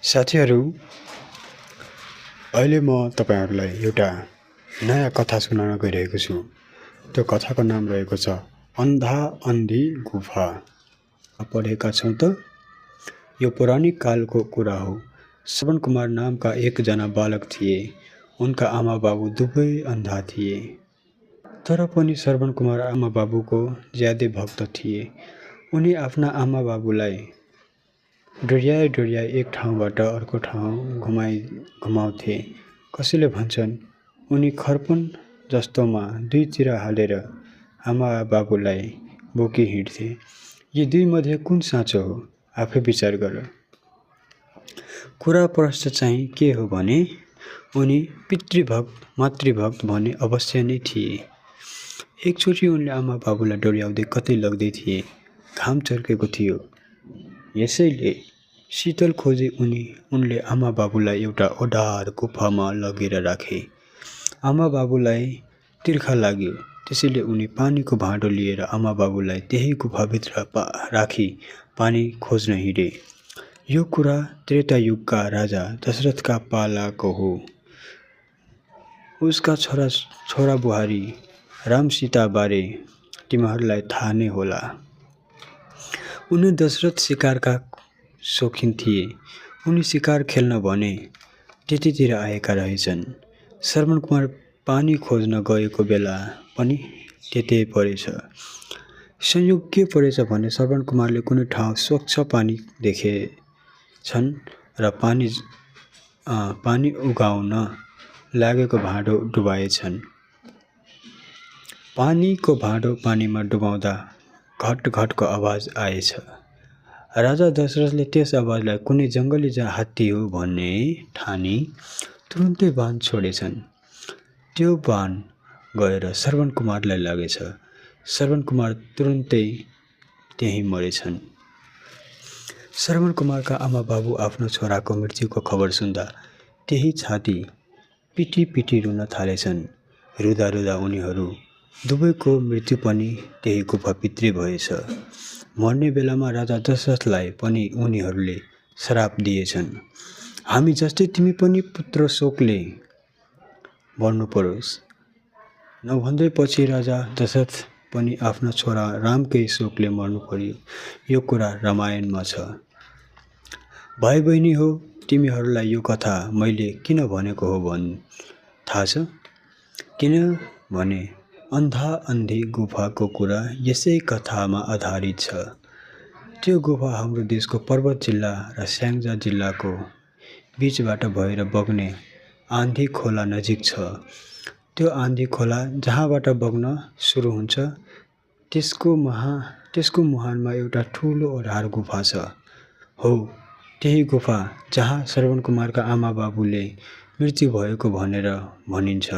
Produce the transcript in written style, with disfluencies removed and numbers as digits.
साथीहरू, अहिले म तपाईहरुलाई एउटा नयाँ कथा सुनाउन गइरहेको छु। त्यो कथाको नाम रहेको छ अन्धा अन्धी गुफा। पढेका छौं त? यो पौराणिक कालको कुरा हो। श्रवण कुमार नामका एकजना बालक थिए। उनका आमा बाबु दुवै अन्धा थिए। तर पनि श्रवण कुमार आमा बाबुको ज्यादै भक्त थिए। उनी आफ्ना आमा बाबुलाई डोर्याई एक ठाउँबाट अर्को ठाउँ घुमाउँथे। कसैले भन्छन् उनी खर्पन जस्तोमा दुईतिर हालेर आमा बाबुलाई बोकी हिँड्थे। यी दुई मध्ये कुन साँचो हो? आफै विचार गर। कुरा प्रश्न चाहिँ के हो भने उनी पितृभक्त मातृभक्त भने अवश्य नै थिए। एकचोटि उनले आमा बाबुलाई डोर्याउँदै कतै लग्दै थिए। घाम चर्केको थियो। यसैले शीतल खोजी उनले आमा बाबुलाई एउटा ओडार गुफामा लगेर राखे। आमा बाबुलाई तिर्खा लाग्यो। त्यसैले उनी पानीको भाँडो लिएर आमा बाबुलाई त्यही गुफाभित्र राखी पानी खोज्न हिँडे। यो कुरा त्रेता युगका राजा दशरथका पालाको हो। उसका छोरा बुहारी राम सीता बारे तिमीहरूलाई थाहा नै होला। उनी दशरथ शिकारका शौखिन थिए। उनी शिकार खेल्न भने त्यतितिर आएका रहेछन्। श्रवण कुमार पानी खोज्न गएको बेला पनि त्यतै परेछ। संयोग के परेछ भने श्रवण कुमारले कुनै ठाउँ स्वच्छ पानी देखेछन् र पानी उगाउन लागेको भाँडो डुबाएछन्। पानीको भाँडो पानीमा डुबाउँदा घट घटको आवाज आएछ। राजा दशरथले त्यस आवाजलाई कुनै जङ्गली हात्ती हो भन्ने ठानी तुरुन्तै बाण छोडेछन्। त्यो बाण गएर श्रवण कुमारलाई लागेछ। श्रवण कुमार तुरुन्तै त्यहीँ मरेछन्। श्रवण कुमारका आमा बाबु आफ्नो छोराको मृत्युको खबर सुन्दा त्यही छाती पिटी पिटी रुन थालेछन्। रुँदा रुँदा उनीहरू दुवैको मृत्यु पनि त्यही गुफाभित्रै भएछ। मर्ने बेलामा राजा दशरथलाई पनि उनीहरूले श्राप दिएछन्। हामी जस्तै तिमी पनि पुत्र शोकले मर्नु परोस् नभन्दै पछि राजा दशरथ पनि आफ्ना छोरा रामकै शोकले मर्नु पर्यो। यो कुरा रामायणमा छ। भाइ बहिनी हो, तिमीहरूलाई यो कथा मैले किन भनेको हो थाहा छ? किनभने अन्धा अन्धी गुफाको कुरा यसै कथामा आधारित छ। त्यो गुफा हाम्रो देशको पर्वत जिल्ला र स्याङ्जा जिल्लाको बीचबाट भएर बग्ने आँधी खोला नजिक छ। त्यो आँधी खोला जहाँबाट बग्न सुरु हुन्छ त्यसको मुहानमा एउटा ठुलो ओढार गुफा छ। हो त्यही गुफा जहाँ श्रवण कुमारका आमा बाबुले मृत्यु भएको भनेर भनिन्छ।